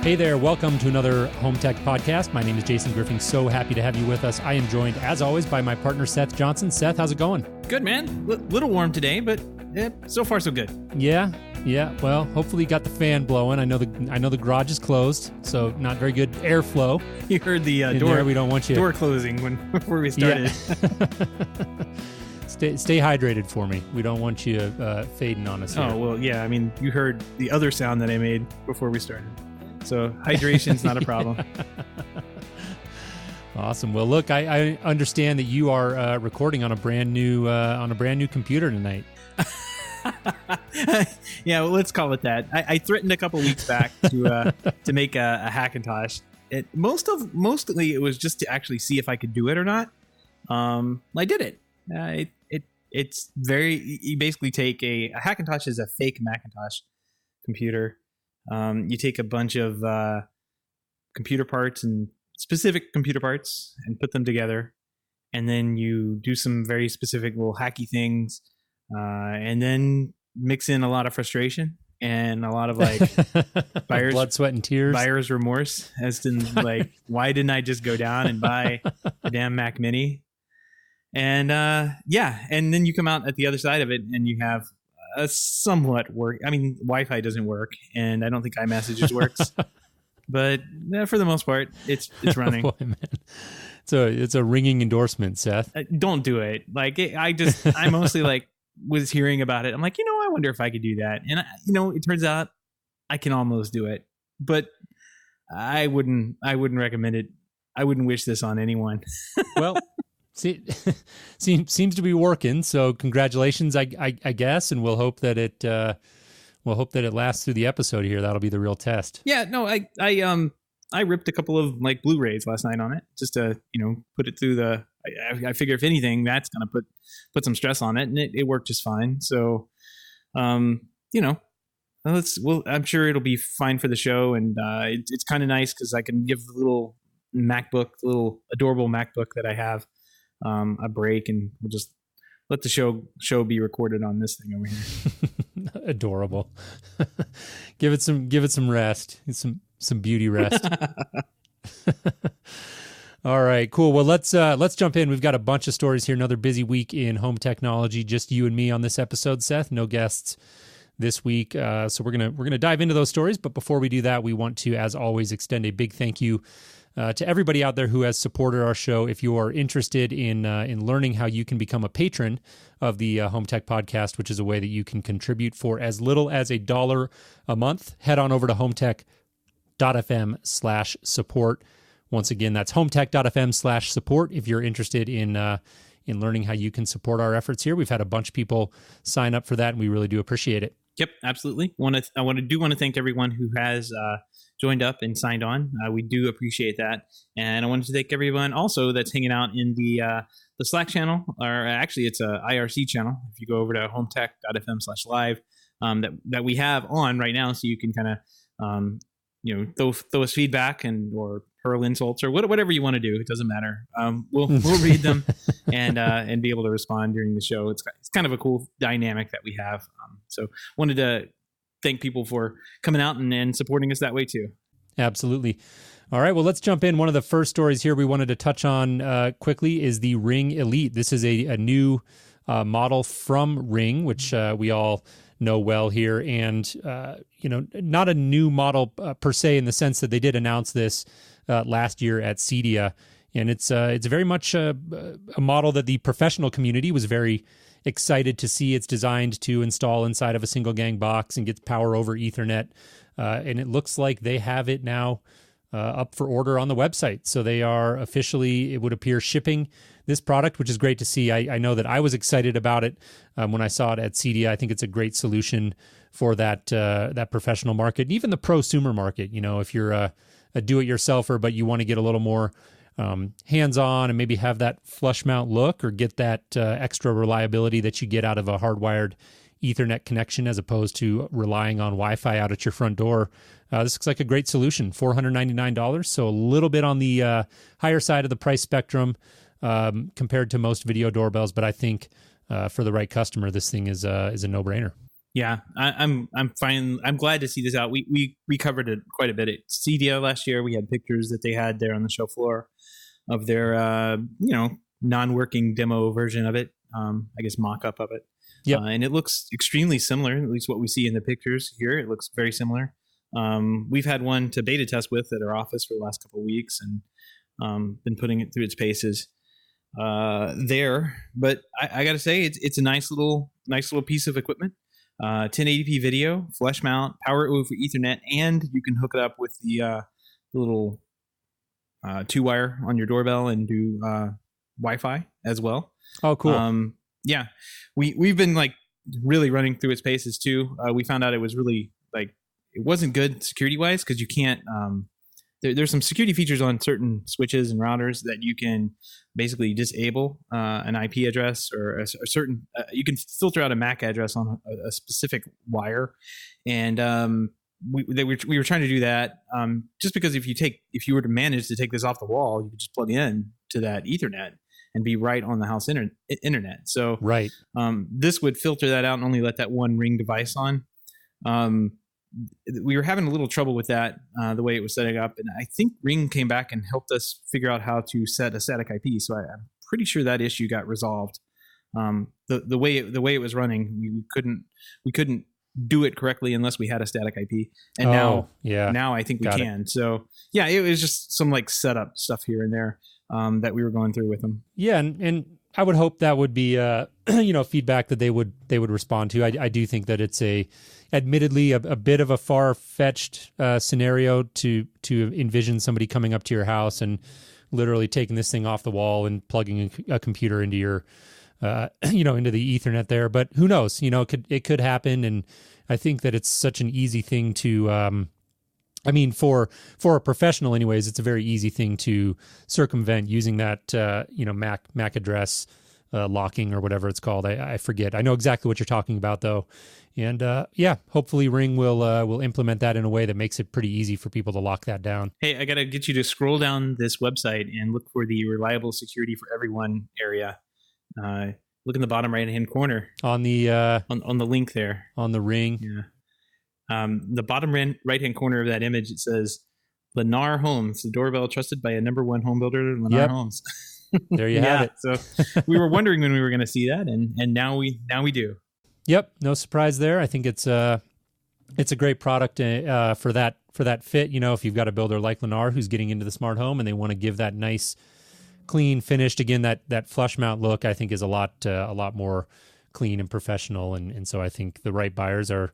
Hey there, welcome to another Home Tech podcast. My name is Jason Griffin. So happy to have you with us. I am joined, as always, by my partner, Seth Johnson. Seth, how's it going? Good, man. Little warm today, but so far so good. Yeah. Well, hopefully you got the fan blowing. I know the garage is closed, so not very good airflow. You heard the door. We don't want you door closing before we started. Yeah. Stay hydrated for me. We don't want you fading on us here. Oh well, yeah. I mean, you heard the other sound that I made before we started. So hydration's not a problem. Awesome. Well, look, I understand that you are recording on a brand new computer tonight. Yeah, well, let's call it that. I threatened a couple weeks back to make a Hackintosh. Mostly it was just to actually see if I could do it or not. I did it. It's very. You basically take a Hackintosh is a fake Macintosh computer. You take a bunch of computer parts and specific computer parts and put them together, and then you do some very specific little hacky things, and then mix in a lot of frustration and a lot of blood, sweat, and tears, buyer's remorse as to why didn't I just go down and buy a damn Mac Mini? And and then you come out at the other side of it and you have a somewhat work. I mean, Wi-Fi doesn't work, and I don't think iMessages works. But for the most part, it's running. Boy, man. It's a ringing endorsement, Seth. Don't do it. I mostly was hearing about it. I'm like, I wonder if I could do that. And it turns out I can almost do it, but I wouldn't recommend it. I wouldn't wish this on anyone. Well. See, seems to be working. So congratulations, I guess, and we'll hope that it lasts through the episode here. That'll be the real test. Yeah, no, I ripped a couple of Blu-rays last night on it just to put it through the. I figure if anything, that's gonna put some stress on it, and it worked just fine. So, I'm sure it'll be fine for the show, and it's kind of nice because I can give the little adorable MacBook that I have. A break, and we'll just let the show be recorded on this thing over here. Adorable. Give it some rest, some beauty rest. All right, cool. Well, let's jump in. We've got a bunch of stories here. Another busy week in home technology. Just you and me on this episode, Seth. No guests this week, so we're gonna dive into those stories. But before we do that, we want to, as always, extend a big thank you to everybody out there who has supported our show. If you are interested in learning how you can become a patron of the Home Tech Podcast, which is a way that you can contribute for as little as $1 a month, head on over to HomeTech.fm/support. Once again, that's HomeTech.fm/support. If you're interested in learning how you can support our efforts here, we've had a bunch of people sign up for that, and we really do appreciate it. Yep, absolutely. I want to thank everyone who has joined up and signed on. We do appreciate that, and I wanted to thank everyone also that's hanging out in the Slack channel, or actually it's a IRC channel. If you go over to HomeTech.fm/live, that we have on right now, so you can kind of throw us feedback or hurl insults or whatever you want to do. It doesn't matter. We'll read them and be able to respond during the show. It's kind of a cool dynamic that we have. So wanted to thank people for coming out and supporting us that way too. Absolutely. All right. Well, let's jump in. One of the first stories here we wanted to touch on quickly is the Ring Elite. This is a new model from Ring, which we all know well here, and not a new model per se in the sense that they did announce this last year at CEDIA, and it's very much a model that the professional community was very excited to see. It's designed to install inside of a single gang box and gets power over Ethernet, and it looks like they have it now up for order on the website. So they are officially, it would appear, shipping this product, which is great to see. I know that I was excited about it when I saw it at CEDIA. I think it's a great solution for that professional market, and even the prosumer market. If you're a do-it-yourselfer, but you want to get a little more hands-on and maybe have that flush mount look or get that extra reliability that you get out of a hardwired Ethernet connection as opposed to relying on Wi-Fi out at your front door. This looks like a great solution, $499, so a little bit on the higher side of the price spectrum compared to most video doorbells, but I think for the right customer, this thing is a no-brainer. Yeah, I'm fine. I'm glad to see this out. We covered it quite a bit at CDO last year. We had pictures that they had there on the show floor of their non-working demo version of it. I guess mock-up of it. Yep. And it looks extremely similar. At least what we see in the pictures here, it looks very similar. We've had one to beta test with at our office for the last couple of weeks, and been putting it through its paces there. But I got to say, it's a nice little piece of equipment. 1080p video, flush mount, power over Ethernet, and you can hook it up with the little 2-wire on your doorbell and do Wi-Fi as well. Oh, cool. Yeah, we've been like really running through its paces too. We found out it was really like it wasn't good security wise because you can't. There's some security features on certain switches and routers that you can basically disable an IP address or a certain. You can filter out a MAC address on a specific wire, and we were trying to do that just because if you were to manage to take this off the wall, you could just plug in to that Ethernet and be right on the house internet. So right, this would filter that out and only let that one Ring device on. We were having a little trouble with that, the way it was setting up. And I think Ring came back and helped us figure out how to set a static IP. So I'm pretty sure that issue got resolved. The way it was running, we couldn't do it correctly unless we had a static IP. And now I think we can. So yeah, it was just some like setup stuff here and there that we were going through with them. Yeah. And I would hope that would be, feedback that they would respond to. I do think that it's admittedly a bit of a far-fetched scenario to envision somebody coming up to your house and literally taking this thing off the wall and plugging a computer into your, into the Ethernet there. But who knows? It could happen, and I think that it's such an easy thing to. For a professional, anyways, it's a very easy thing to circumvent using that, MAC address locking or whatever it's called. I forget. I know exactly what you're talking about, though. And hopefully Ring will implement that in a way that makes it pretty easy for people to lock that down. Hey, I got to get you to scroll down this website and look for the reliable security for everyone area. Look in the bottom right-hand corner. On the on the link there. On the Ring. Yeah. The bottom right-hand corner of that image, it says Lennar Homes, the doorbell trusted by a #1 home builder, Lennar Homes. There you have it. So we were wondering when we were going to see that, and now we do. Yep, no surprise there. I think it's a great product for that fit. If you've got a builder like Lennar who's getting into the smart home and they want to give that nice, clean, finished, again that flush mount look, I think is a lot more clean and professional. And so I think the right buyers are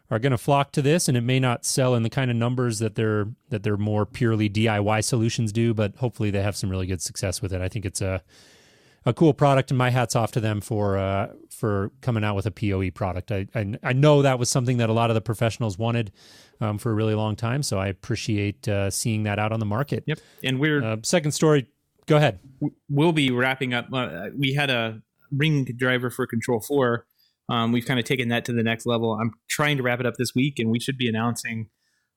going to flock to this, and it may not sell in the kind of numbers that they're more purely DIY solutions do, but hopefully they have some really good success with it. I think it's a cool product, and my hat's off to them for coming out with a PoE product. I know that was something that a lot of the professionals wanted for a really long time, so I appreciate seeing that out on the market. Yep. And we're second story. Go ahead. We'll be wrapping up. We had a Ring driver for Control 4. We've kind of taken that to the next level. I'm trying to wrap it up this week, and we should be announcing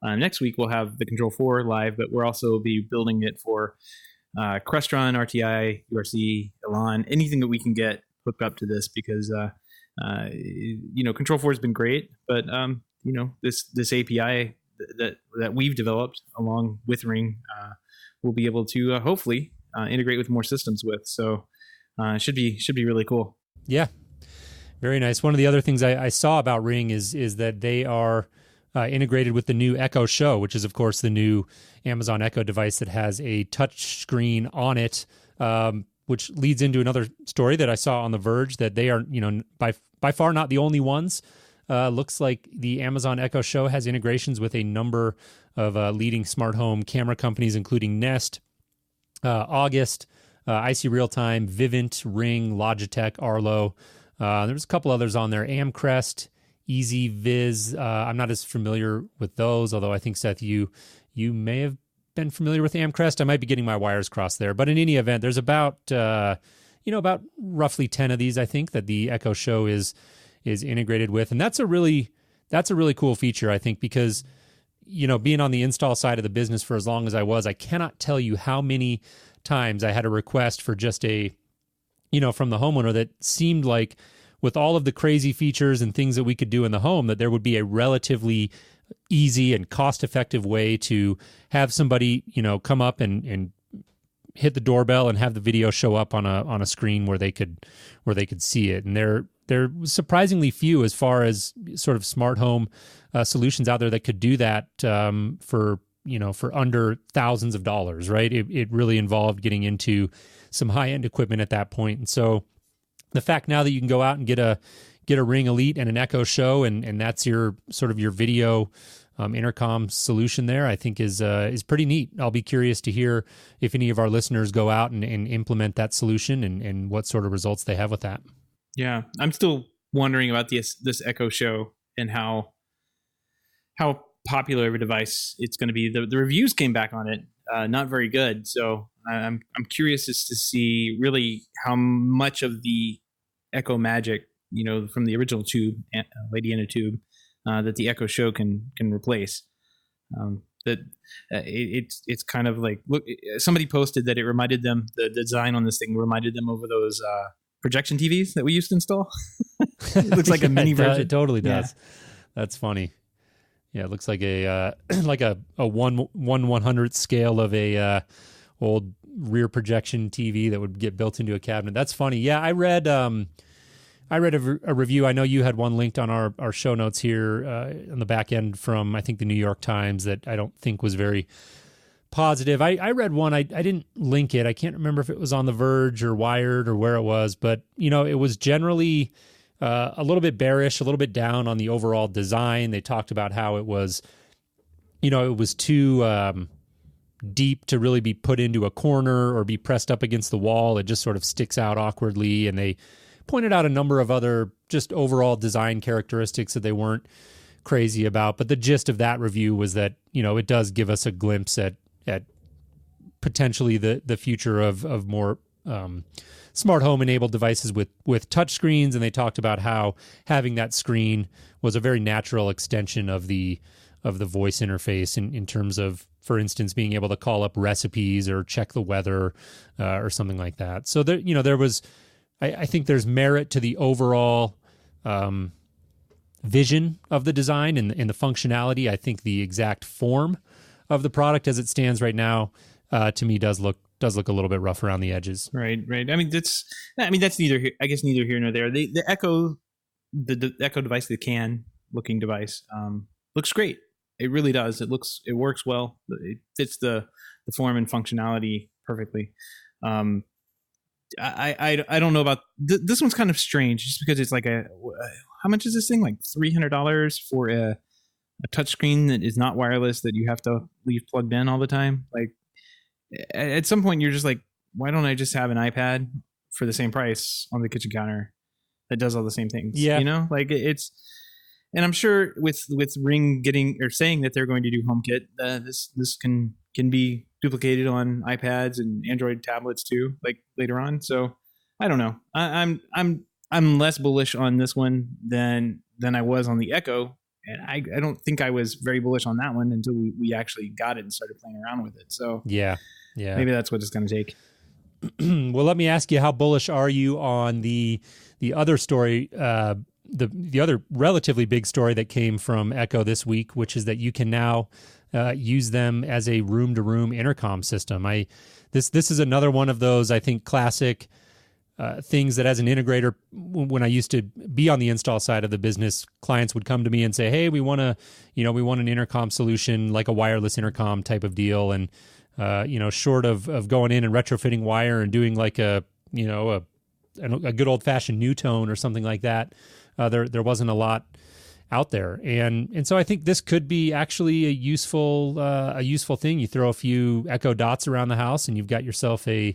next week we'll have the Control 4 live, but we'll also be building it for Crestron, RTI, URC, Elan, anything that we can get hooked up to this, because Control 4 has been great, but this API that we've developed along with Ring we'll be able to hopefully integrate with more systems with. So it should be really cool. Yeah. Very nice. One of the other things I saw about Ring is that they are integrated with the new Echo Show, which is, of course, the new Amazon Echo device that has a touch screen on it, which leads into another story that I saw on The Verge, that they are, by far not the only ones. Looks like the Amazon Echo Show has integrations with a number of leading smart home camera companies, including Nest, August, IC Realtime, Vivint, Ring, Logitech, Arlo. There's a couple others on there. Amcrest, Easy Viz. I'm not as familiar with those, although I think, Seth, you may have been familiar with Amcrest. I might be getting my wires crossed there. But in any event, there's about roughly 10 of these, I think, that the Echo Show is integrated with. And that's a really cool feature, I think, because, being on the install side of the business for as long as I was, I cannot tell you how many times I had a request for just from the homeowner that seemed like with all of the crazy features and things that we could do in the home, that there would be a relatively easy and cost-effective way to have somebody, come up and hit the doorbell and have the video show up on a screen where they could see it. And they're surprisingly few as far as sort of smart home solutions out there that could do that for under thousands of dollars, right? It really involved getting into some high-end equipment at that point. And so the fact now that you can go out and get a Ring Elite and an Echo Show, and that's your sort of your video intercom solution there, I think is pretty neat. I'll be curious to hear if any of our listeners go out and implement that solution and what sort of results they have with that. Yeah, I'm still wondering about this Echo Show and how popular of a device it's going to be. The reviews came back on it, not very good. So I'm curious as to see really how much of the Echo magic, from the original tube, Lady in a Tube, that the Echo Show can replace. It's kind of like, look, somebody posted that it reminded them, the design on this thing reminded them of those projection TVs that we used to install. It looks like a mini version. It totally does. Yeah. That's funny. Yeah, it looks like a 1/100th scale of a old rear projection TV that would get built into a cabinet. That's funny. Yeah, I read a review. I know you had one linked on our show notes here on the back end from, I think, the New York Times that I don't think was very positive. I read one. I didn't link it. I can't remember if it was on The Verge or Wired or where it was, but it was generally a little bit bearish, a little bit down on the overall design. They talked about how it was, it was too deep to really be put into a corner or be pressed up against the wall. It just sort of sticks out awkwardly. And they pointed out a number of other just overall design characteristics that they weren't crazy about. But the gist of that review was that, it does give us a glimpse at potentially the future of more smart home enabled devices with touch screens. And they talked about how having that screen was a very natural extension of the voice interface in terms of, for instance, being able to call up recipes or check the weather or something like that. So there was, I think there's merit to the overall vision of the design and the functionality. I think the exact form of the product as it stands right now, to me, does look a little bit rough around the edges. Right. I mean, that's neither here nor there. The Echo, the Echo device, the can looking device, looks great. It really does. It works well. It fits the form and functionality perfectly. I don't know about this one's kind of strange just because it's like how much is this thing? Like $300 for a touchscreen that is not wireless that you have to leave plugged in all the time. Like at some point you're just like, why don't I just have an iPad for the same price on the kitchen counter that does all the same things? Yeah. Like it's, and I'm sure with Ring saying that they're going to do HomeKit, this can be duplicated on iPads and Android tablets too, like later on. So I don't know. I'm less bullish on this one than I was on the Echo, and I don't think I was very bullish on that one until we actually got it and started playing around with it. So yeah, maybe that's what it's going to take. Well, let me ask you, how bullish are you on the other story? The other relatively big story that came from Echo this week, which is that you can now use them as a room-to-room intercom system. This is another one of those, I think, classic things that as an integrator, when I used to be on the install side of the business, clients would come to me and say, "Hey, we want an intercom solution, like a wireless intercom type of deal," and short of going in and retrofitting wire and doing like a good old-fashioned new tone or something like that. There wasn't a lot out there, and so I think this could be actually a useful thing. You throw a few Echo Dots around the house, and you've got yourself an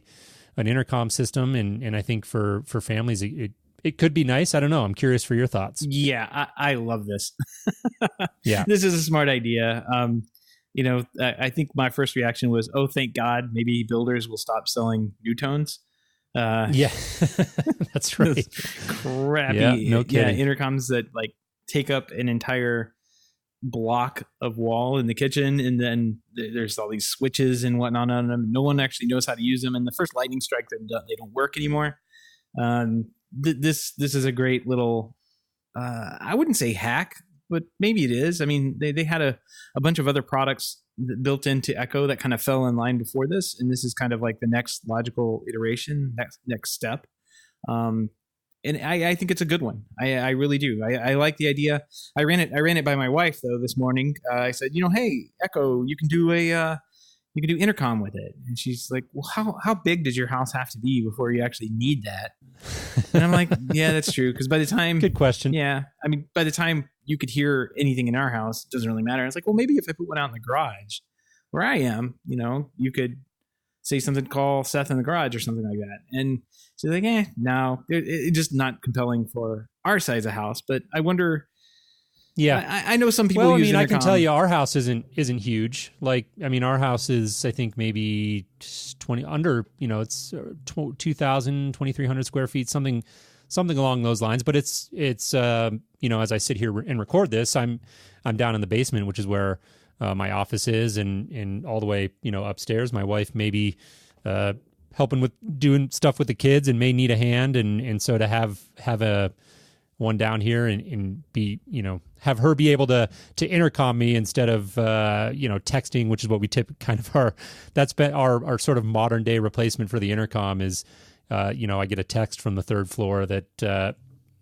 intercom system, and I think for families it could be nice. I don't know. I'm curious for your thoughts. Yeah, I love this. Yeah, this is a smart idea. I think my first reaction was, oh, thank God, maybe builders will stop selling new tones. Yeah, that's right. Crappy, no kidding. Intercoms that like take up an entire block of wall in the kitchen, and then there's all these switches and whatnot on them. No one actually knows how to use them, and the first lightning strike, they don't work anymore. this is a great little, I wouldn't say hack, but maybe it is. I mean, they had a bunch of other products built into Echo that kind of fell in line before this, and this is kind of like the next logical iteration, next step. And I think it's a good one. I really do. I like the idea. I ran it by my wife though this morning. I said, hey, Echo, you can do intercom with it. And she's like, well, how big does your house have to be before you actually need that? And I'm like, yeah, that's true. Because by the time, good question. Yeah, I mean, by the time you could hear anything in our house, it doesn't really matter. It's like, well, maybe if I put one out in the garage where I am, you could say something, call Seth in the garage or something like that. And she's like, no, it's just not compelling for our size of house. But I wonder. Yeah, I know some people. Well, use intercom. I can tell you, our house isn't huge. Like, I mean, our house is, I think, maybe 20 under. It's 2,000, 2,300 square feet, something along those lines. But it's as I sit here and record this, I'm down in the basement, which is where my office is, and all the way upstairs. My wife may be helping with doing stuff with the kids and may need a hand, and so to have a one down here and be have her be able to intercom me instead of texting, which is what we kind of are. That's been our sort of modern day replacement for the intercom is I get a text from the third floor that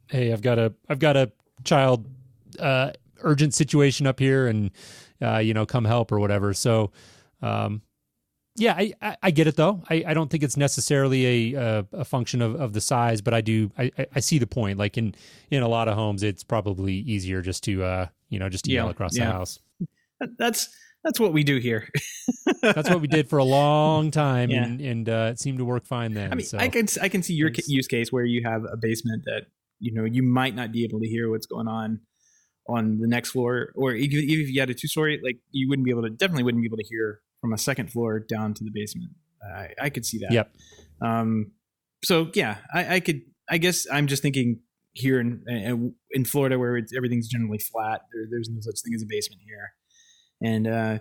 hey, I've got a child urgent situation up here, and come help or whatever. So yeah, I get it though. I don't think it's necessarily a function of the size, but I see the point. Like in a lot of homes, it's probably easier just to yell across the house. That's what we do here. That's what we did for a long time, and it seemed to work fine then. I mean, so. I can see your use case where you have a basement that you might not be able to hear what's going on the next floor, or even if you had a 2-story, like you definitely wouldn't be able to hear from a second floor down to the basement. I could see that. Yep. So yeah, I guess I'm just thinking here in Florida where everything's generally flat. There's no such thing as a basement here. And I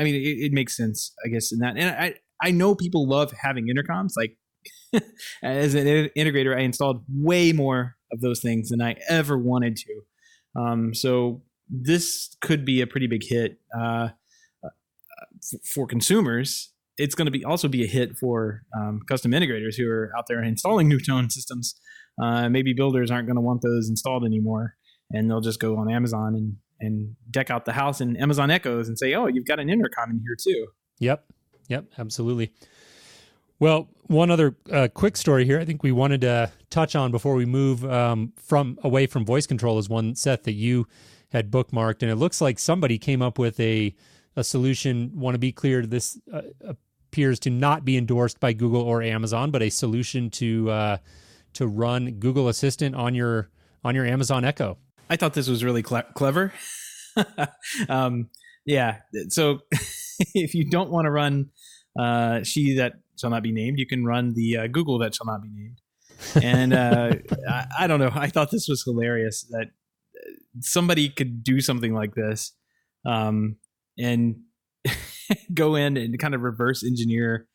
mean, it makes sense, I guess, in that. And I know people love having intercoms. Like as an integrator, I installed way more of those things than I ever wanted to. So this could be a pretty big hit. For consumers, it's going to also be a hit for custom integrators who are out there installing new tone systems. Maybe builders aren't going to want those installed anymore, and they'll just go on Amazon and deck out the house in Amazon Echoes and say, "Oh, you've got an intercom in here too." Yep, absolutely. Well, one other quick story here I think we wanted to touch on before we move away from voice control is one, Seth, that you had bookmarked, and it looks like somebody came up with a solution. Want to be clear, this appears to not be endorsed by Google or Amazon, but a solution to run Google Assistant on your Amazon Echo. I thought this was really clever. Yeah. So if you don't want to run She That Shall Not Be Named, you can run the Google That Shall Not Be Named. And I don't know. I thought this was hilarious that somebody could do something like this. And go in and kind of reverse engineer.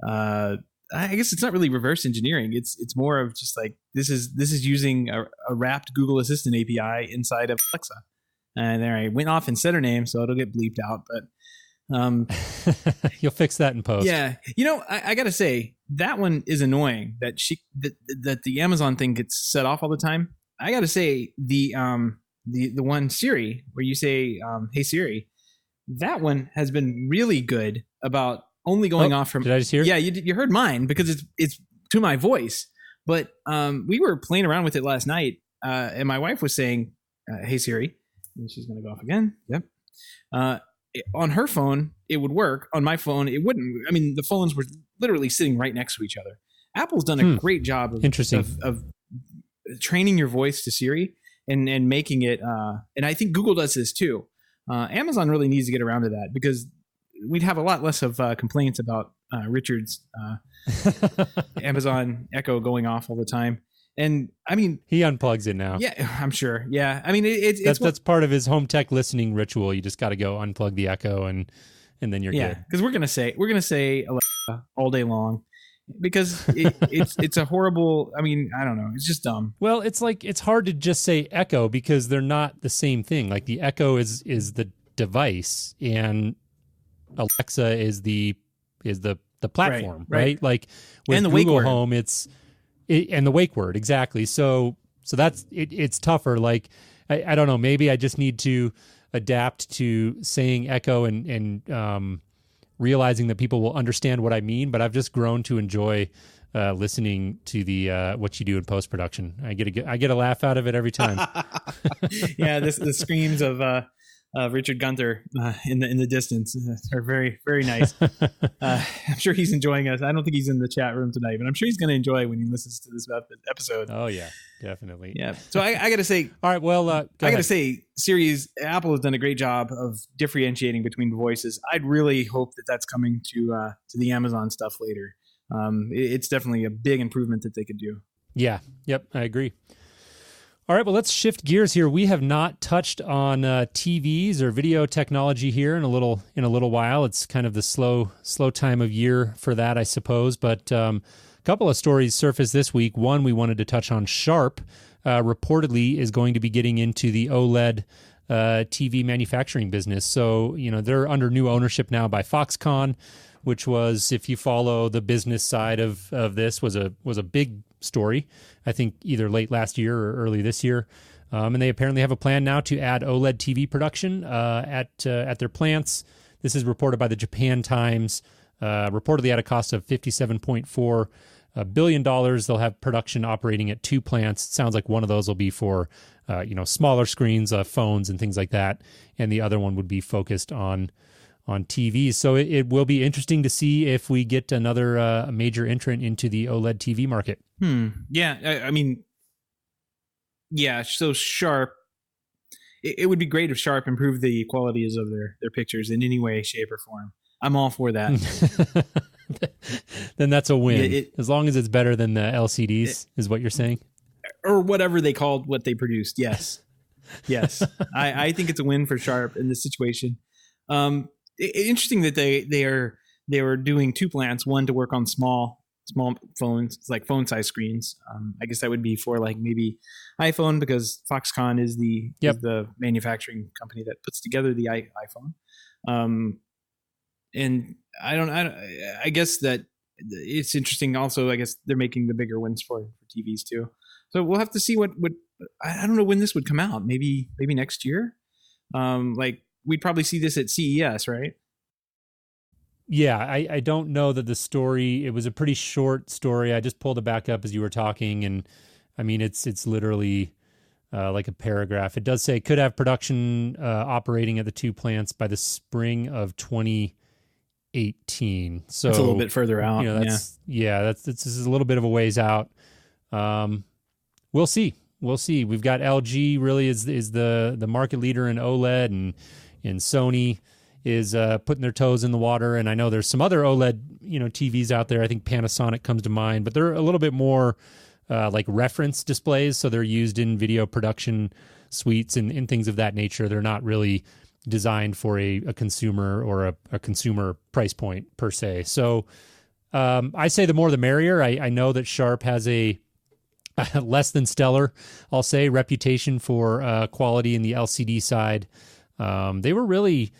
I guess it's not really reverse engineering. It's more of just like this is using a wrapped Google Assistant API inside of Alexa. And there I went off and said her name, so it'll get bleeped out. But you'll fix that in post. Yeah, I gotta say that one is annoying. That the Amazon thing gets set off all the time. I gotta say the one Siri where you say "Hey Siri." That one has been really good about only going off from. Did I just hear? Yeah, you heard mine because it's to my voice. But we were playing around with it last night, and my wife was saying, "Hey Siri," and she's going to go off again. Yep. On her phone, it would work. On my phone, it wouldn't. I mean, the phones were literally sitting right next to each other. Apple's done a great job of training your voice to Siri and making it. And I think Google does this too. Amazon really needs to get around to that because we'd have a lot less of complaints about Richard's Amazon Echo going off all the time. And I mean, he unplugs it now. Yeah, I'm sure. Yeah, I mean, that's part of his home tech listening ritual. You just got to go unplug the Echo and then you're good. Yeah, because we're gonna say Alexa all day long, because it's a horrible. I mean, I don't know. It's just dumb. Well, it's hard to just say Echo because they're not the same thing. Like the Echo is the device, and Alexa is the platform, right? Like with and the Google wake word. Home, and the wake word, exactly. So that's it's tougher. Like I don't know. Maybe I just need to adapt to saying Echo and realizing that people will understand what I mean. But I've just grown to enjoy listening to the what you do in post production. I get a laugh out of it every time. Yeah, the screams of Richard Gunther in the distance are very, very nice. I'm sure he's enjoying us. I don't think he's in the chat room tonight, but I'm sure he's going to enjoy when he listens to this episode. Oh yeah, definitely. Yeah. So I got to say, all right. Well, I got to say, Apple has done a great job of differentiating between voices. I'd really hope that that's coming to the Amazon stuff later. It's definitely a big improvement that they could do. Yeah. Yep. I agree. All right, well, let's shift gears here. We have not touched on TVs or video technology here in a little while. It's kind of the slow time of year for that, I suppose. But a couple of stories surfaced this week. One, we wanted to touch on Sharp. Reportedly, is going to be getting into the OLED TV manufacturing business. So they're under new ownership now by Foxconn, which was, if you follow the business side of this, was a big story, I think either late last year or early this year. And they apparently have a plan now to add OLED TV production at their plants. This is reported by the Japan Times, reportedly at a cost of $57.4 billion. They'll have production operating at 2 plants. It sounds like one of those will be for smaller screens, phones and things like that. And the other one would be focused on TVs. So it will be interesting to see if we get another major entrant into the OLED TV market. Yeah, I mean, yeah. So Sharp, it would be great if Sharp improved the qualities of their pictures in any way, shape, or form. I'm all for that. Then that's a win. As long as it's better than the LCDs, is what you're saying, or whatever they called what they produced. Yes, yes. I think it's a win for Sharp in this situation. Interesting that they are doing 2 plants, one to work on small phones, like phone size screens. I guess that would be for like maybe iPhone, because Foxconn is the manufacturing company that puts together the iPhone. And I guess that it's interesting also. I guess they're making the bigger ones for TVs too. So we'll have to see what I don't know when this would come out. Maybe next year. Like we'd probably see this at CES, right? Yeah, I don't know that the story, it was a pretty short story. I just pulled it back up as you were talking, and I mean, it's literally like a paragraph. It does say it could have production operating at the 2 plants by the spring of 2018. So it's a little bit further out. This is a little bit of a ways out. We'll see. We've got LG really is the market leader in OLED, and Sony is putting their toes in the water. And I know there's some other OLED, TVs out there. I think Panasonic comes to mind, but they're a little bit more like reference displays. So they're used in video production suites and things of that nature. They're not really designed for a consumer or a consumer price point per se. So I say the more the merrier. I know that Sharp has a less than stellar, I'll say, reputation for quality in the LCD side. They were really,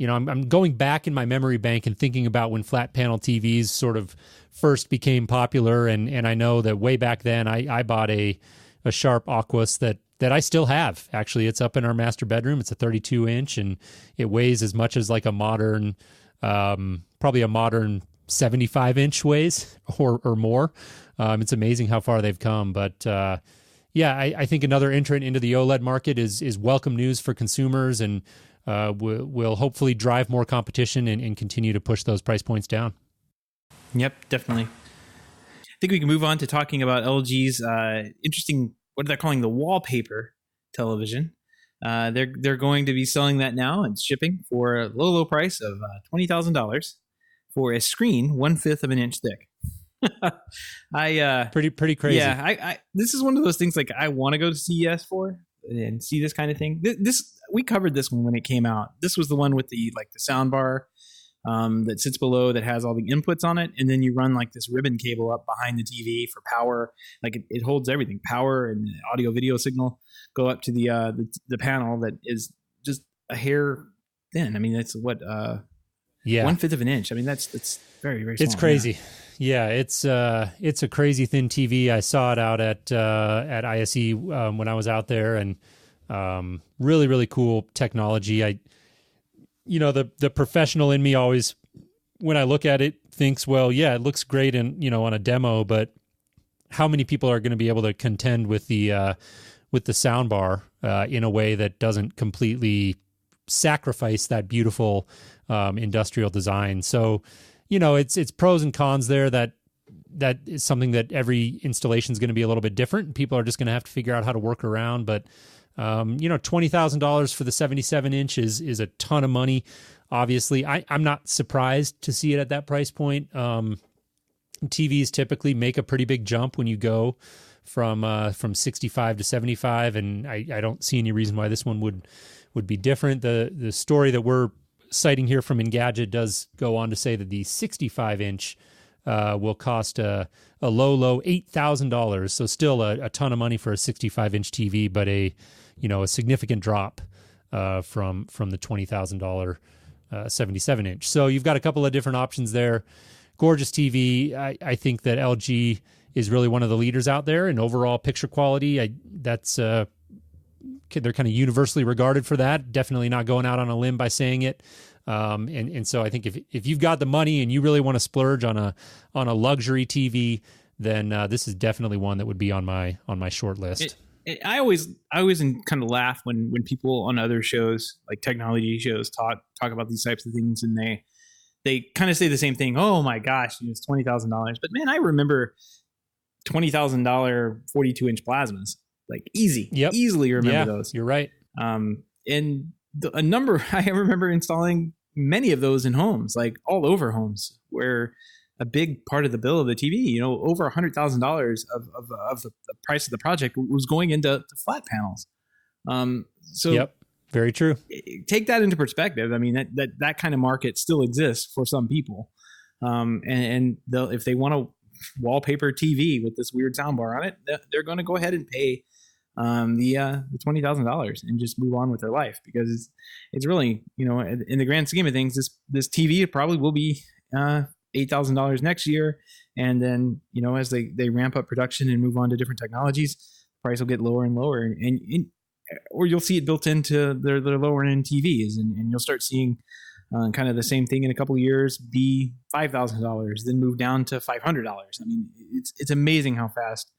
I'm going back in my memory bank and thinking about when flat panel TVs sort of first became popular. And I know that way back then I bought a Sharp Aquos that I still have. Actually, it's up in our master bedroom. It's a 32 inch and it weighs as much as like a modern, probably a modern 75 inch weighs or more. It's amazing how far they've come. But I think another entrant into the OLED market is welcome news for consumers, and will hopefully drive more competition and continue to push those price points down. Yep, definitely. I think we can move on to talking about LG's interesting, what they're calling the wallpaper television. They're going to be selling that now and shipping for a low price of $20,000 for a screen 1/5 of an inch thick. Pretty crazy. Yeah, I this is one of those things like I want to go to CES for and see this kind of thing. This we covered this one when it came out. This was the one with the sound bar that sits below that has all the inputs on it, and then you run like this ribbon cable up behind the TV for power. Like it holds everything, power and audio video signal go up to the panel that is just a hair thin. I mean, that's what 1/5 of an inch. I mean, that's very, very small. It's crazy. Yeah, it's a crazy thin TV. I saw it out at ISE when I was out there, and really, really cool technology. The professional in me always, when I look at it, thinks, well, yeah, it looks great on a demo, but how many people are going to be able to contend with the sound bar in a way that doesn't completely sacrifice that beautiful industrial design? So, it's pros and cons there. That is something that every installation is going to be a little bit different. People are just going to have to figure out how to work around. But $20,000 for the 77 inch is a ton of money. Obviously, I'm not surprised to see it at that price point. TVs typically make a pretty big jump when you go from 65 to 75, and I don't see any reason why this one would be different. The story that we're citing here from Engadget does go on to say that the 65 inch will cost a low $8,000. So still a ton of money for a 65 inch TV, but a significant drop from the $20,000 77 inch. So you've got a couple of different options there. Gorgeous TV. I think that LG is really one of the leaders out there in overall picture quality. They're kind of universally regarded for that. Definitely not going out on a limb by saying it. And so I think if you've got the money and you really want to splurge on a luxury TV, then this is definitely one that would be on my short list. I always kind of laugh when people on other shows, like technology shows, talk about these types of things, and they kind of say the same thing. Oh my gosh, it's $20,000. But man, I remember $20,000 42-inch plasmas. Like easily remember those. You're right. And a number, I remember installing many of those in homes, like all over homes, where a big part of the bill of the TV, over $100,000 of the price of the project was going into flat panels. Yep, very true. Take that into perspective. I mean, that kind of market still exists for some people. And if they want a wallpaper TV with this weird soundbar on it, they're going to go ahead and pay the $20,000 and just move on with their life, because it's really, in the grand scheme of things, this TV probably will be $8,000 next year, and then as they ramp up production and move on to different technologies, the price will get lower and lower, or you'll see it built into their lower end TVs, and you'll start seeing kind of the same thing in a couple of years be $5,000, then move down to $500. I mean, it's amazing how fast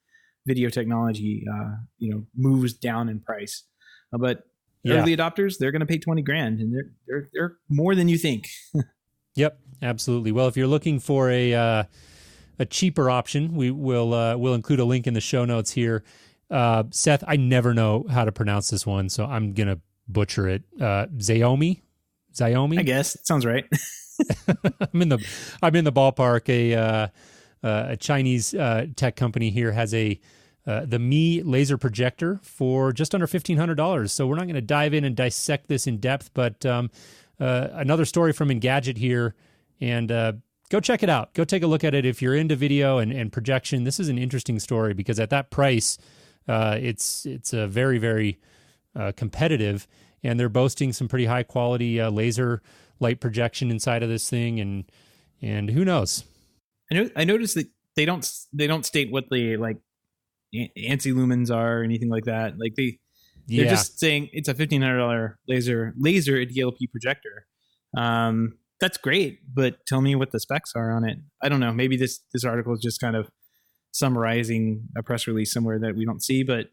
video technology, moves down in price. But early adopters, they're going to pay $20,000, and they're more than you think. Yep, absolutely. Well, if you're looking for a cheaper option, we'll include a link in the show notes here. Seth, I never know how to pronounce this one, so I'm gonna butcher it. Xiaomi. I guess it sounds right. I'm in the ballpark. A Chinese tech company here has the Mi laser projector for just under $1,500. So we're not going to dive in and dissect this in depth, but another story from Engadget here, and go check it out. Go take a look at it if you're into video and projection. This is an interesting story because at that price, it's a very, very competitive, and they're boasting some pretty high quality laser light projection inside of this thing, and who knows. I noticed that they don't state what the ANSI lumens are or anything like that. Like they're just saying it's a $1,500 laser DLP projector. That's great, but tell me what the specs are on it. I don't know. Maybe this article is just kind of summarizing a press release somewhere that we don't see, but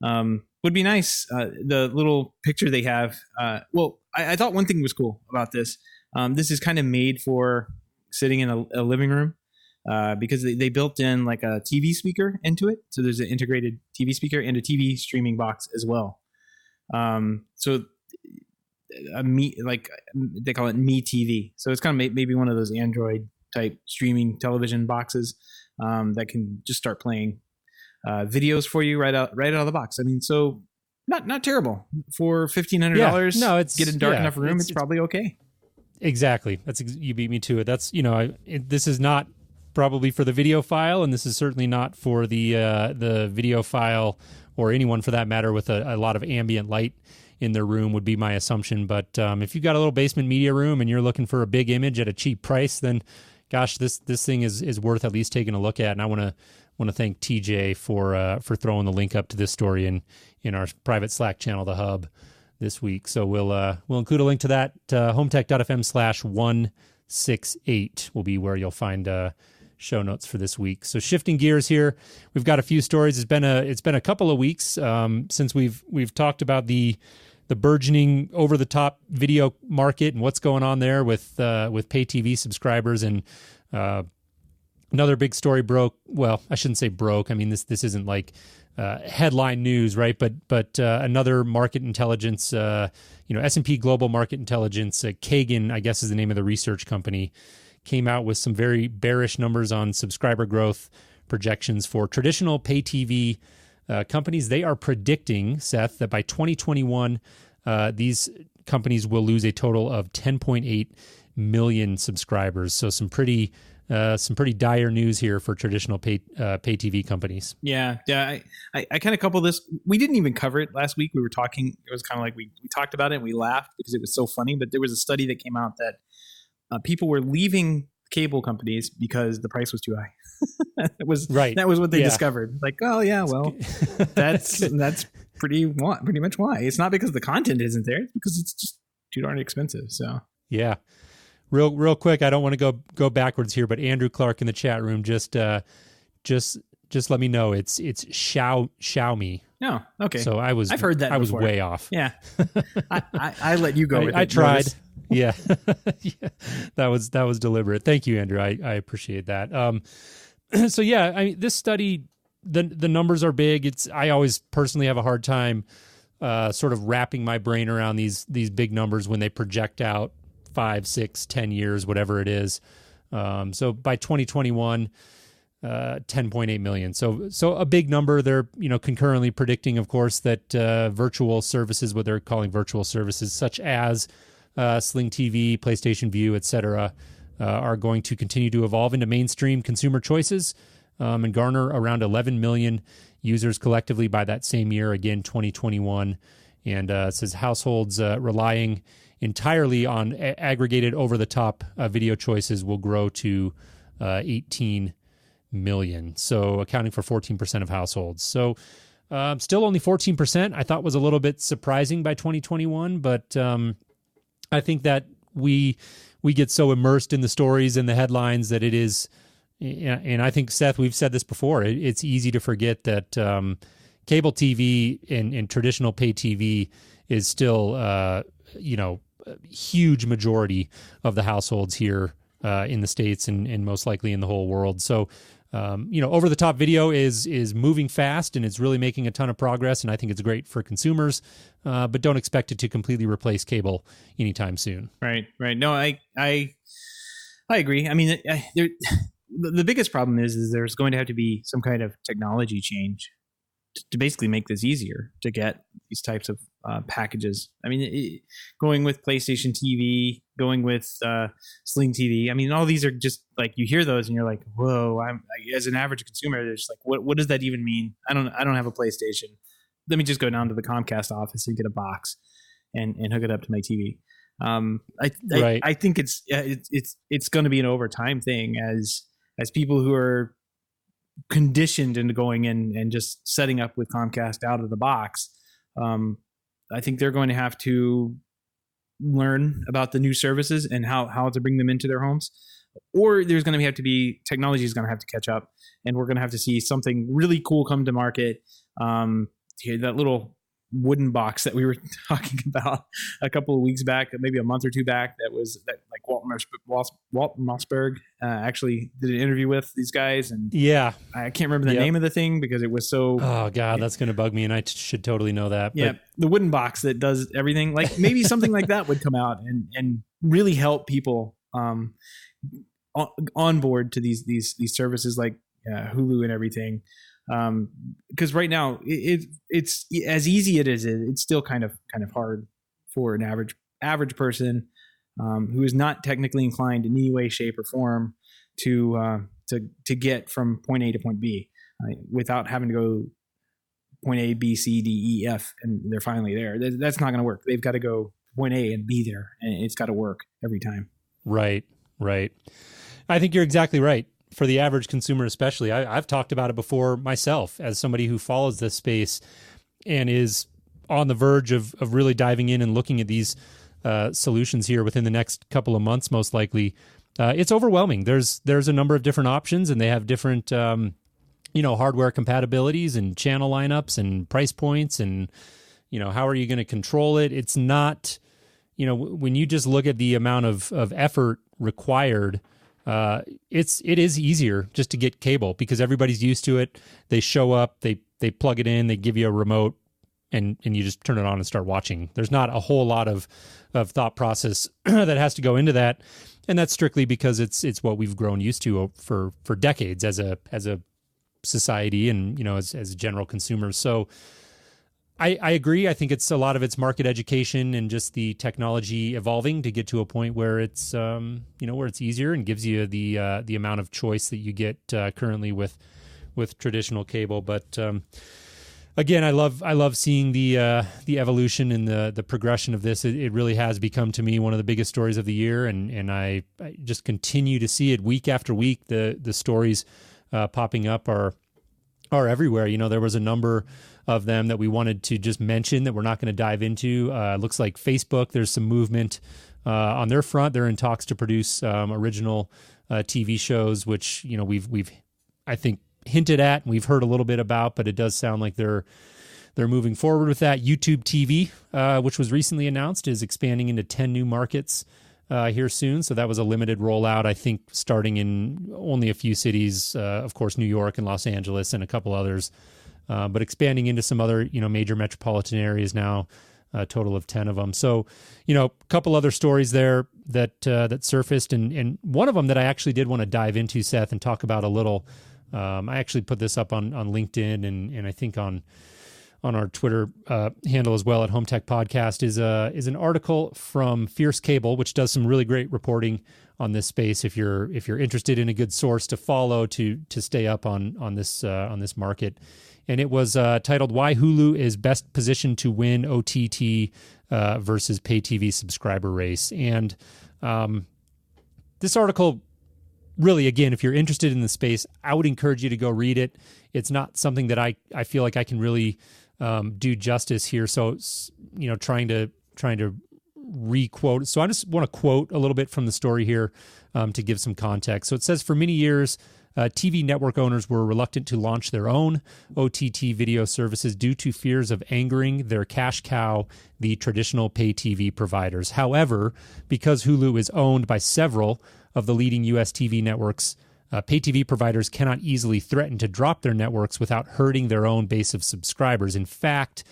would be nice. The little picture they have. I thought one thing was cool about this. This is kind of made for sitting in a living room. Because they built in like a TV speaker into it. So there's an integrated TV speaker and a TV streaming box as well. So they call it Mi TV. So it's kind of maybe one of those Android type streaming television boxes that can just start playing videos for you right out of the box. I mean, so not terrible for $1,500. No, it's get a dark enough room. It's probably okay. Exactly. You beat me to it. That's, this is not probably for the video file, and this is certainly not for the video file or anyone for that matter with a lot of ambient light in their room would be my assumption. But if you've got a little basement media room and you're looking for a big image at a cheap price, then gosh, this thing is worth at least taking a look at. And I want to thank TJ for throwing the link up to this story in our private Slack channel, The Hub, this week. So we'll include a link to that. HomeTech.fm/168 will be where you'll find show notes for this week. So shifting gears here, we've got a few stories. It's been a couple of weeks since we've talked about the burgeoning over-the-top video market and what's going on there with pay TV subscribers. And another big story broke. Well, I shouldn't say broke. I mean, this isn't like headline news, right? But another market intelligence, S&P Global Market Intelligence, Kagan, I guess is the name of the research company, came out with some very bearish numbers on subscriber growth projections for traditional pay TV companies. They are predicting, Seth, that by 2021, these companies will lose a total of 10.8 million subscribers. So some pretty dire news here for traditional pay TV companies. Yeah. I kind of couple this. We didn't even cover it last week. We were talking. It was kind of like we talked about it and we laughed because it was so funny. But there was a study that came out that people were leaving cable companies because the price was too high. That was what they discovered. Like, oh yeah, well, that's pretty much why. It's not because the content isn't there. It's because it's just too darn expensive. So yeah. Real quick, I don't want to go backwards here, but Andrew Clark in the chat room just let me know it's Xiaomi. No, okay. So I've heard that. I was way off. Yeah, I let you go. I tried. Yeah. Yeah, that was deliberate. Thank you, Andrew. I appreciate that. So yeah, I mean, this study, the numbers are big. I always personally have a hard time sort of wrapping my brain around these big numbers when they project out 5, 6, 10 years, whatever it is. So by 2021, 10.8 million. So a big number. They're, concurrently predicting, of course, that virtual services, what they're calling virtual services, such as Sling TV, PlayStation View, etc., are going to continue to evolve into mainstream consumer choices and garner around 11 million users collectively by that same year, again, 2021. And it says households relying entirely on aggregated over-the-top video choices will grow to 18 million, so accounting for 14% of households. So still only 14%, I thought was a little bit surprising by 2021, but I think that we get so immersed in the stories and the headlines that it is, and I think, Seth, we've said this before, it's easy to forget that cable TV and traditional pay TV is still, a huge majority of the households here in the States and most likely in the whole world. So, over-the-top video is moving fast and it's really making a ton of progress, and I think it's great for consumers, but don't expect it to completely replace cable anytime soon. Right. No, I agree. I mean, the biggest problem is there's going to have to be some kind of technology change to basically make this easier to get these types of packages. I mean, going with PlayStation TV, going with Sling TV. I mean, all these are just like, you hear those and you're like, whoa, as an average consumer, they're just like, what does that even mean? I don't have a PlayStation. Let me just go down to the Comcast office and get a box and hook it up to my TV. I think it's going to be an over time thing as people who are conditioned into going in and just setting up with Comcast out of the box. I think they're going to have to learn about the new services and how to bring them into their homes, or there's going to have to be technology is going to have to catch up, and we're going to have to see something really cool come to market. That little wooden box that we were talking about a couple of weeks back, maybe a month or two back, that like Walt Mossberg actually did an interview with these guys, and yeah, I can't remember the name of the thing because it was so. Oh God, that's going to bug me, and I should totally know that. Yeah, the wooden box that does everything. Like maybe something like that would come out and really help people on board to these services like Hulu and everything. Because right now it's as easy it is, it's still kind of hard for an average person who is not technically inclined in any way, shape, or form to get from point A to point B without having to go point A, B, C, D, E, F, and they're finally there. That's not going to work. They've got to go point A and be there, and it's got to work every time. Right. I think you're exactly right. For the average consumer especially, I've talked about it before myself as somebody who follows this space and is on the verge of really diving in and looking at these solutions here within the next couple of months, most likely. It's overwhelming. There's a number of different options, and they have different hardware compatibilities and channel lineups and price points, and how are you going to control it? It's not, when you just look at the amount of effort required, it is easier just to get cable because everybody's used to it. They show up, they plug it in, they give you a remote, and you just turn it on and start watching. There's not a whole lot of thought process that has to go into that, and that's strictly because it's what we've grown used to for decades as a society and as general consumers. So I agree. I think it's a lot of it's market education and just the technology evolving to get to a point where it's where it's easier and gives you the amount of choice that you get currently with traditional cable. But again, I love seeing the evolution and the progression of this. It really has become to me one of the biggest stories of the year, and I just continue to see it week after week. The stories popping up are everywhere. There was a number of them that we wanted to just mention that we're not going to dive into. Looks like Facebook, there's some movement on their front. They're in talks to produce original TV shows, which we've I think hinted at and we've heard a little bit about, but it does sound like they're moving forward with that. YouTube TV, which was recently announced, is expanding into 10 new markets here soon. So that was a limited rollout, I think, starting in only a few cities, of course, New York and Los Angeles and a couple others, but expanding into some other, major metropolitan areas now, a total of 10 of them. So, a couple other stories there that surfaced. And one of them that I actually did want to dive into, Seth, and talk about a little. I actually put this up on LinkedIn and I think on our Twitter handle as well at HomeTech Podcast is an article from Fierce Cable, which does some really great reporting on this space. If you're interested in a good source to follow to stay up on this market, and it was titled "Why Hulu is Best Positioned to Win OTT versus Pay TV Subscriber Race." And this article, really, again, if you're interested in the space, I would encourage you to go read it. It's not something that I feel like I can really do justice here. So, trying to re-quote. So I just want to quote a little bit from the story here to give some context. So it says, for many years, TV network owners were reluctant to launch their own OTT video services due to fears of angering their cash cow, the traditional pay TV providers. However, because Hulu is owned by several of the leading U.S. TV networks, pay TV providers cannot easily threaten to drop their networks without hurting their own base of subscribers. In fact,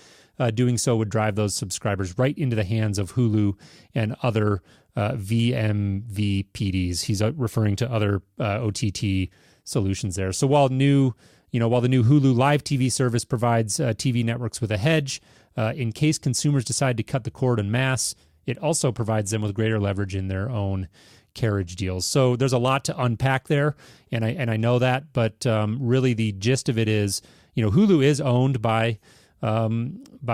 doing so would drive those subscribers right into the hands of Hulu and other VMVPDs. He's referring to other OTT solutions there. So while the new Hulu live TV service provides TV networks with a hedge, in case consumers decide to cut the cord en masse, it also provides them with greater leverage in their own carriage deals. So there's a lot to unpack there, and I know that, but really the gist of it is, Hulu is owned by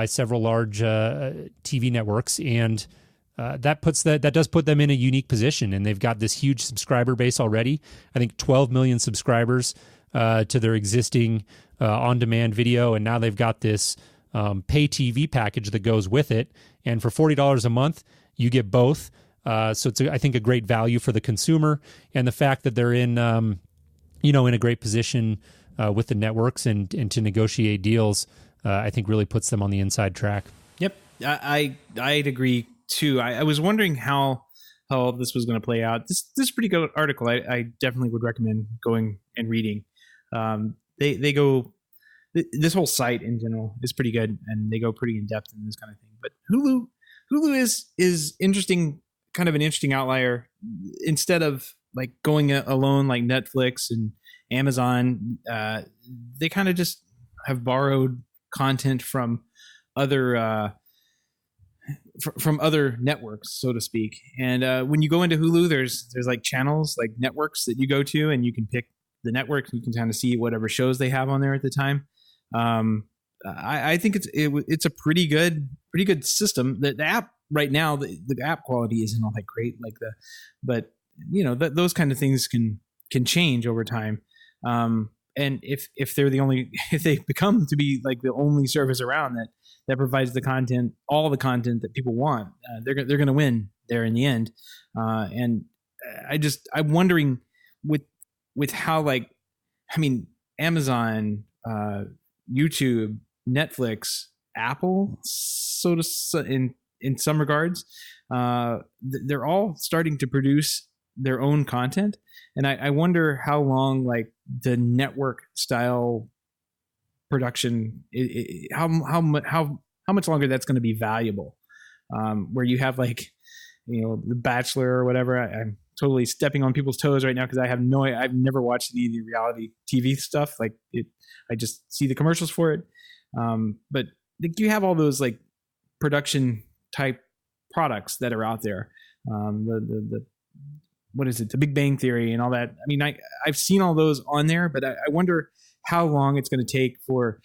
several large TV networks, and that does put them in a unique position, and they've got this huge subscriber base already. I think 12 million subscribers to their existing on-demand video, and now they've got this pay TV package that goes with it, and for $40 a month, you get both. So it's, I think, a great value for the consumer, and the fact that they're in a great position with the networks and to negotiate deals, I think really puts them on the inside track. Yep, I'd agree too. I was wondering how this was going to play out. This is a pretty good article. I definitely would recommend going and reading. They go. This whole site in general is pretty good, and they go pretty in depth in this kind of thing. But Hulu is interesting. Kind of an interesting outlier. Instead of like going alone like Netflix and Amazon, they kind of just have borrowed content from other from other networks, so to speak. And when you go into Hulu, there's like channels, like networks that you go to, and you can pick the network. You can kind of see whatever shows they have on there at the time. I think it's a pretty good system. The app right now, the app quality isn't all that great, but those kind of things can change over time. And if they're if they become to be like the only service around that provides the content, all the content that people want, they're going to win there in the end. And I'm wondering with how Amazon, YouTube, Netflix, Apple, in some regards, they're all starting to produce their own content, and I wonder how long the network style production, how much longer that's going to be valuable. Where you have The Bachelor or whatever. I'm totally stepping on people's toes right now because I've never watched any of the reality TV stuff. I just see the commercials for it. But you have all those production type products that are out there. What is it? The Big Bang Theory and all that. I mean, I've seen all those on there, but I wonder how long it's going to take for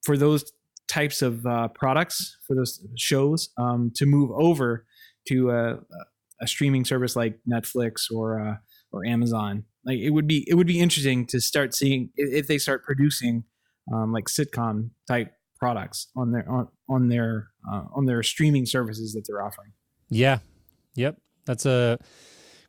those types of products, for those shows, to move over to a streaming service like Netflix or Amazon. It would be interesting to start seeing if they start producing sitcom type products on their streaming services that they're offering. Yeah. Yep. That's a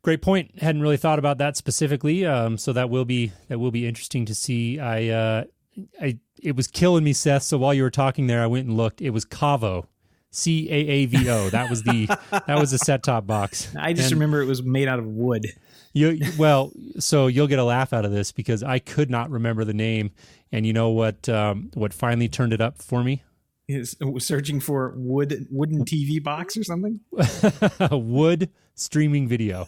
great point. Hadn't really thought about that specifically. So that will be interesting to see. It was killing me, Seth. So while you were talking there, I went and looked. It was Cavo, Caavo. That was the set top box. I just remember it was made out of wood. So you'll get a laugh out of this because I could not remember the name. And you know what finally turned it up for me? Is searching for wooden TV box or something? Wood streaming video.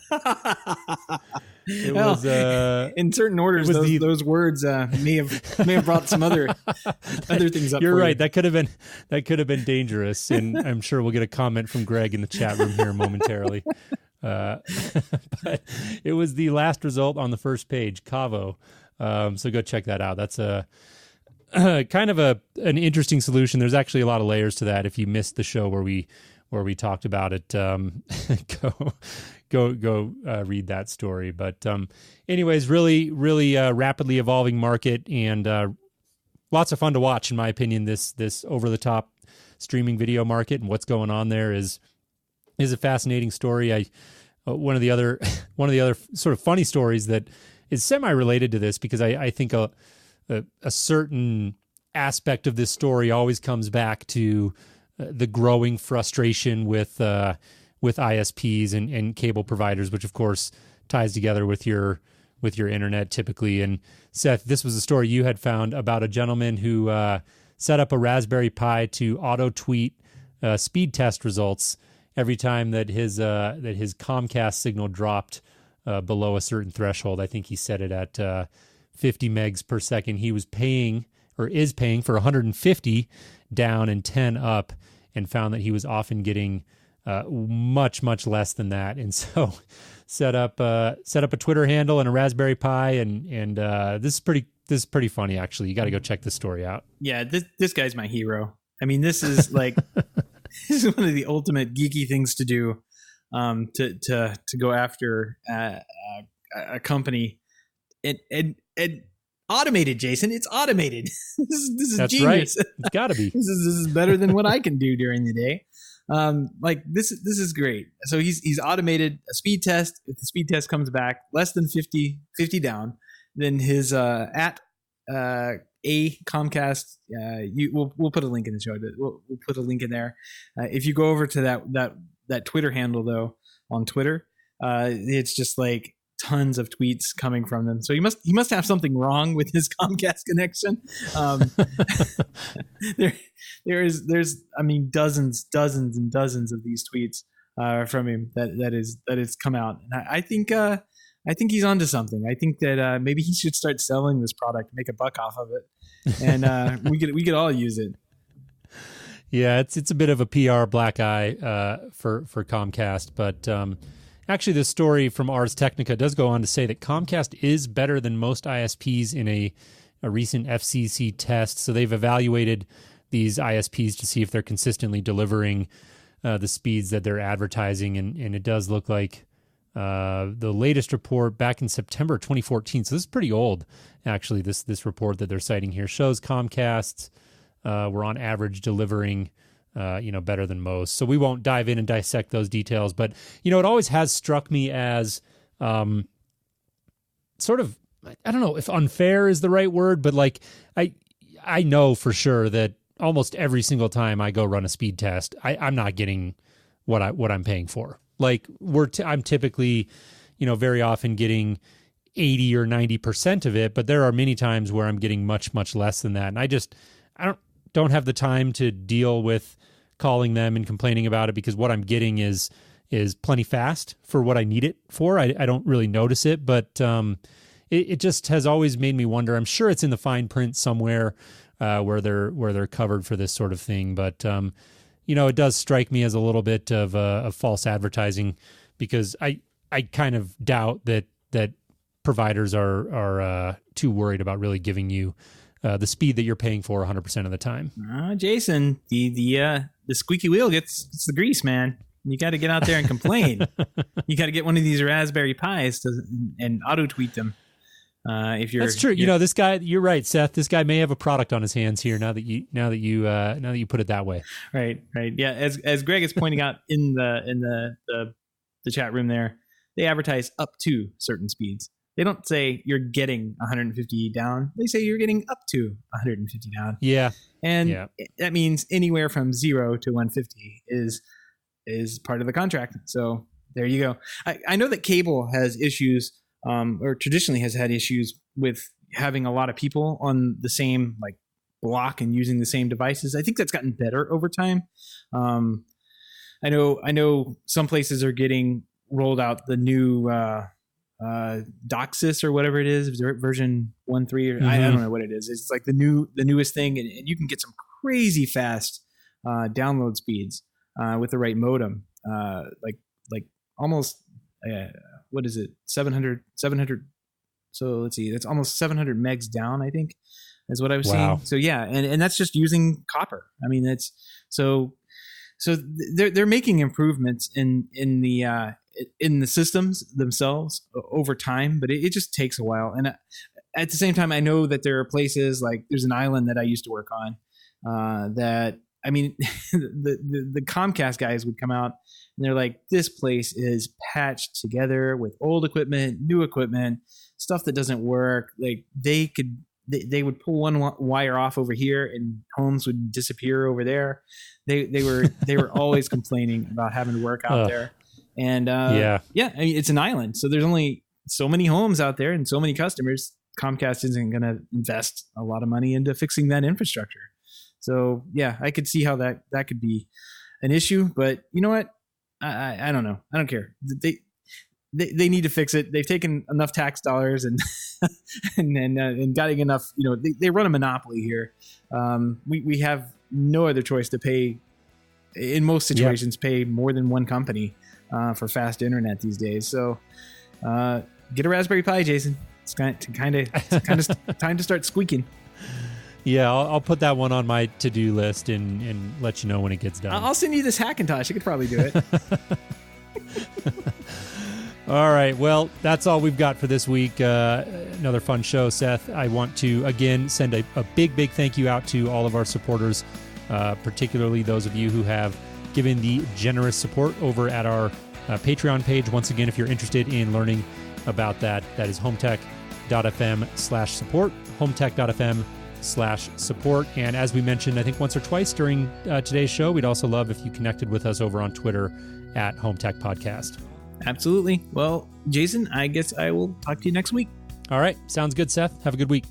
It was in certain orders. Those words may have brought some other things up. You're right. That could have been dangerous, and I'm sure we'll get a comment from Greg in the chat room here momentarily. But it was the last result on the first page, Cavo. So go check that out. That's a kind of an interesting solution. There's actually a lot of layers to that. If you missed the show where we talked about it, go read that story. But anyways, really rapidly evolving market, and lots of fun to watch, in my opinion. This over the top streaming video market and what's going on there is a fascinating story. One of the other sort of funny stories that is semi related to this, because I think a certain aspect of this story always comes back to the growing frustration with ISPs and cable providers, which of course ties together with your internet typically. And Seth, this was a story you had found about a gentleman who set up a Raspberry Pi to auto tweet speed test results every time that his Comcast signal dropped below a certain threshold. I think he set it at 50 megs per second. He was paying for 150 down and 10 up, and found that he was often getting much less than that. And so set up a Twitter handle and a Raspberry Pi, and this is pretty funny, actually. You got to go check this story out. Yeah, this guy's my hero. I mean, this is this is one of the ultimate geeky things to do, to go after a company. And automated, Jason. It's automated. This is That's genius. Right. It's got to be. This is better than what I can do during the day. This is great. So he's automated a speed test. If the speed test comes back less than 50 down, then his at a Comcast. We'll put a link in the show. We'll put a link in there. If you go over to that Twitter handle though, on Twitter, it's just tons of tweets coming from them. So he must have something wrong with his Comcast connection. There's dozens and dozens of these tweets from him that is come out. And I think he's onto something. I think that maybe he should start selling this product, make a buck off of it, and we could all use it. Yeah, it's a bit of a PR black eye for Comcast, but actually, this story from Ars Technica does go on to say that Comcast is better than most ISPs in a recent FCC test. So they've evaluated these ISPs to see if they're consistently delivering the speeds that they're advertising, and it does look like the latest report back in September 2014. So this is pretty old, actually. This report that they're citing here shows Comcast were on average delivering better than most. So we won't dive in and dissect those details, but it always has struck me as sort of, I don't know if unfair is the right word, but like I know for sure that almost every single time I go run a speed test, I'm not getting what I'm paying for. Like I'm typically, very often getting 80 or 90% of it, but there are many times where I'm getting much, much less than that. And I don't have the time to deal with calling them and complaining about it, because what I'm getting is plenty fast for what I need it for. I don't really notice it, but it just has always made me wonder. I'm sure it's in the fine print somewhere where they're covered for this sort of thing, but it does strike me as a little bit of false advertising, because I kind of doubt that providers are too worried about really giving you the speed that you're paying for 100% of the time. Jason, the squeaky wheel gets the grease, man. You got to get out there and complain. You got to get one of these Raspberry Pis and auto tweet them. If you're, that's true. This guy. You're right, Seth. This guy may have a product on his hands here. Now that you put it that way. Right. Yeah. As Greg is pointing out in the chat room there, they advertise up to certain speeds. They don't say you're getting 150 down. They say you're getting up to 150 down. Yeah. And that means anywhere from 0 to 150 is part of the contract. So there you go. I know that cable has issues, or traditionally has had issues with having a lot of people on the same block and using the same devices. I think that's gotten better over time. I know some places are getting rolled out the new DOCSIS or whatever it is, version 1.3 or I don't know what it is. It's like the newest thing, and you can get some crazy fast download speeds with the right modem, like almost what is it, 700. So let's see, that's almost 700 megs down, I think, is what I was seeing. So yeah, and that's just using copper. I mean, that's so they're making improvements in the systems themselves over time, but it just takes a while. And at the same time, I know that there are places, like there's an island that I used to work on that, I mean, the Comcast guys would come out and they're like, this place is patched together with old equipment, new equipment, stuff that doesn't work. Like they would pull one wire off over here and homes would disappear over there. They were always complaining about having to work out there. And I mean, it's an island, so there's only so many homes out there and so many customers. Comcast isn't going to invest a lot of money into fixing that infrastructure. So yeah, I could see how that could be an issue. But you know what? I don't know. I don't care. They need to fix it. They've taken enough tax dollars and getting enough. They run a monopoly here. We have no other choice to pay. In most situations, pay more than one company for fast internet these days. So get a Raspberry Pi, Jason. It's kind of time to start squeaking. Yeah, I'll put that one on my to-do list and let you know when it gets done. I'll send you this Hackintosh. You could probably do it. All right. Well, that's all we've got for this week. Another fun show, Seth. I want to, again, send a big, big thank you out to all of our supporters, particularly those of you who have given the generous support over at our Patreon page. Once again, if you're interested in learning about that is HomeTech.fm/support, HomeTech.fm/support. And as we mentioned, I think once or twice during today's show, we'd also love if you connected with us over on Twitter at HomeTech Podcast. Absolutely. Well, Jason, I guess I will talk to you next week. All right. Sounds good, Seth. Have a good week.